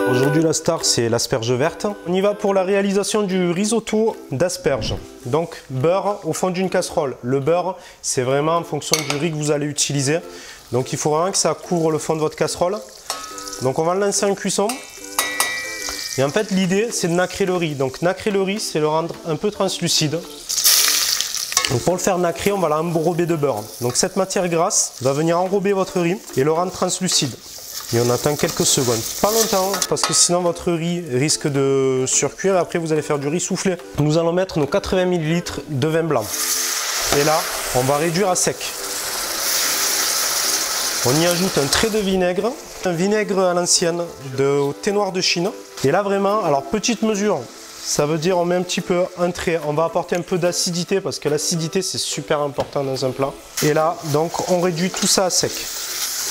Aujourd'hui la star c'est l'asperge verte. On y va pour la réalisation du risotto d'asperges. Donc beurre au fond d'une casserole. Le beurre c'est vraiment en fonction du riz que vous allez utiliser. Donc il faut vraiment que ça couvre le fond de votre casserole. Donc on va le lancer en cuisson. Et en fait l'idée c'est de nacrer le riz. Donc nacrer le riz c'est le rendre un peu translucide. Donc pour le faire nacrer on va l'enrober de beurre. Donc cette matière grasse va venir enrober votre riz et le rendre translucide. Et on attend quelques secondes. Pas longtemps parce que sinon votre riz risque de surcuire et après vous allez faire du riz soufflé. Nous allons mettre nos 80 ml de vin blanc. Et là on va réduire à sec. On y ajoute un trait de vinaigre. Un vinaigre à l'ancienne de thé noir de Chine. Et là vraiment, alors petite mesure, ça veut dire on met un petit peu un trait. On va apporter un peu d'acidité parce que l'acidité c'est super important dans un plat. Et là donc on réduit tout ça à sec.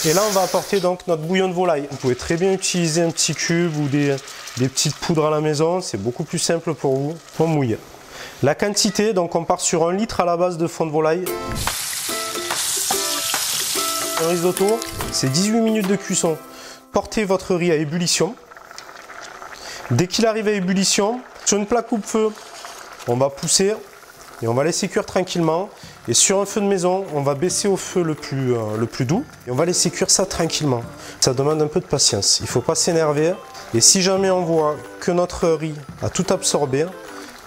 Et là on va apporter donc notre bouillon de volaille. Vous pouvez très bien utiliser un petit cube ou des petites poudres à la maison. C'est beaucoup plus simple pour vous. On mouille. La quantité, donc on part sur 1 litre à la base de fond de volaille. Un risotto, c'est 18 minutes de cuisson. Portez votre riz à ébullition. Dès qu'il arrive à ébullition, sur une plaque coupe-feu, on va pousser et on va laisser cuire tranquillement. Et sur un feu de maison, on va baisser au feu le plus doux et on va laisser cuire ça tranquillement. Ça demande un peu de patience, il ne faut pas s'énerver. Et si jamais on voit que notre riz a tout absorbé,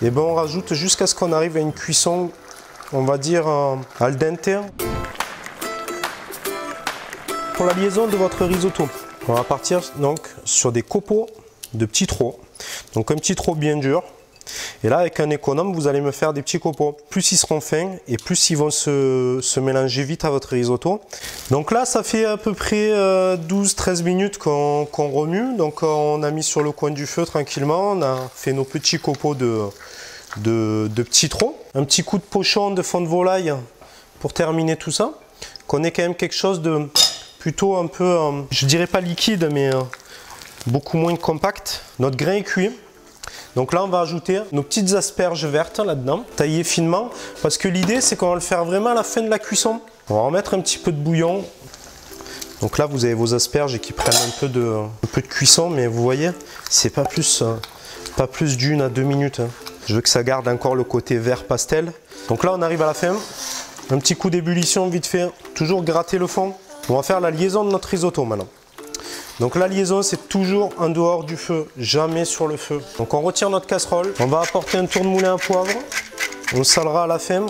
et ben on rajoute jusqu'à ce qu'on arrive à une cuisson, on va dire al dente. Pour la liaison de votre risotto, on va partir donc sur des copeaux de petits trous. Donc un petit trou bien dur. Et là avec un économe, vous allez me faire des petits copeaux. Plus ils seront fins et plus ils vont se mélanger vite à votre risotto. Donc là ça fait à peu près 12-13 minutes qu'on remue. Donc on a mis sur le coin du feu tranquillement. On a fait nos petits copeaux de petits trous. Un petit coup de pochon de fond de volaille pour terminer tout ça. Qu'on ait quand même quelque chose de plutôt un peu, je dirais pas liquide, mais beaucoup moins compact. Notre grain est cuit. Donc là, on va ajouter nos petites asperges vertes là-dedans, taillées finement, parce que l'idée, c'est qu'on va le faire vraiment à la fin de la cuisson. On va remettre un petit peu de bouillon. Donc là, vous avez vos asperges qui prennent un peu de cuisson, mais vous voyez, c'est pas plus d'1 à 2 minutes. Je veux que ça garde encore le côté vert pastel. Donc là, on arrive à la fin. Un petit coup d'ébullition vite fait, toujours gratter le fond. On va faire la liaison de notre risotto maintenant. Donc la liaison c'est toujours en dehors du feu, jamais sur le feu. Donc on retire notre casserole, on va apporter un tour de moulin à poivre, on salera à la fin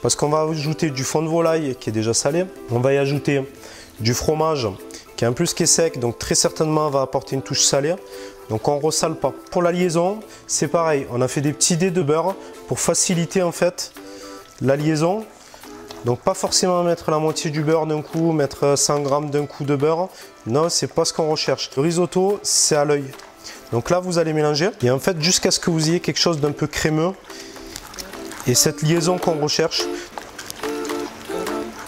parce qu'on va ajouter du fond de volaille qui est déjà salé. On va y ajouter du fromage qui est en plus qui est sec, donc très certainement on va apporter une touche salée. Donc on ne ressale pas. Pour la liaison c'est pareil, on a fait des petits dés de beurre pour faciliter en fait la liaison. Donc pas forcément mettre la moitié du beurre d'un coup, mettre 100 g d'un coup de beurre. Non, c'est pas ce qu'on recherche. Le risotto, c'est à l'œil. Donc là, vous allez mélanger. Et en fait, jusqu'à ce que vous ayez quelque chose d'un peu crémeux. Et cette liaison qu'on recherche.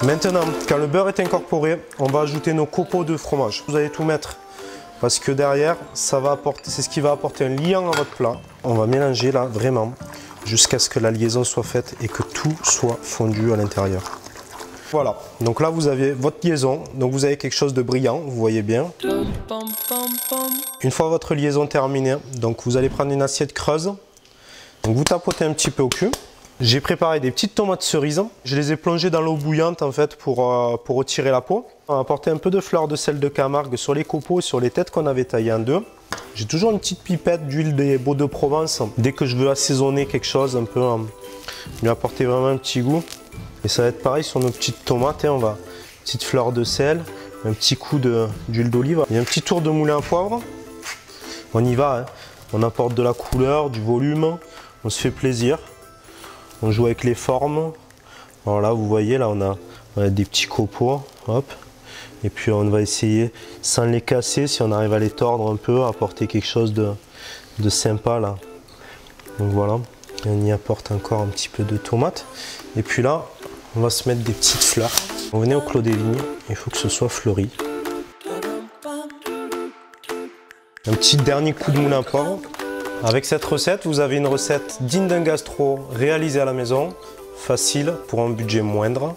Maintenant, quand le beurre est incorporé, on va ajouter nos copeaux de fromage. Vous allez tout mettre. Parce que derrière, ça va apporter, c'est ce qui va apporter un liant à votre plat. On va mélanger là, vraiment. Jusqu'à ce que la liaison soit faite et que tout soit fondu à l'intérieur. Voilà, donc là vous avez votre liaison, donc vous avez quelque chose de brillant, vous voyez bien. Une fois votre liaison terminée, donc vous allez prendre une assiette creuse, donc vous tapotez un petit peu au cul. J'ai préparé des petites tomates cerises, je les ai plongées dans l'eau bouillante en fait pour retirer la peau. On va apporter un peu de fleur de sel de Camargue sur les copeaux et sur les têtes qu'on avait taillées en deux. J'ai toujours une petite pipette d'huile des Baux de Provence. Dès que je veux assaisonner quelque chose, un peu, lui apporter vraiment un petit goût. Et ça va être pareil sur nos petites tomates. On va, petite fleur de sel, un petit coup d'huile d'olive. Et un petit tour de moulin à poivre. On y va, hein. On apporte de la couleur, du volume. On se fait plaisir. On joue avec les formes. Alors là, vous voyez, là, on a des petits copeaux. Hop. Et puis on va essayer, sans les casser, si on arrive à les tordre un peu, apporter quelque chose de sympa là. Donc voilà, et on y apporte encore un petit peu de tomate. Et puis là, on va se mettre des petites fleurs. On venait au Clos des Vignes, il faut que ce soit fleuri. Un petit dernier coup de moulin à poivre. Avec cette recette, vous avez une recette digne d'un gastro réalisée à la maison, facile pour un budget moindre.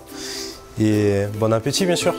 Et bon appétit bien sûr.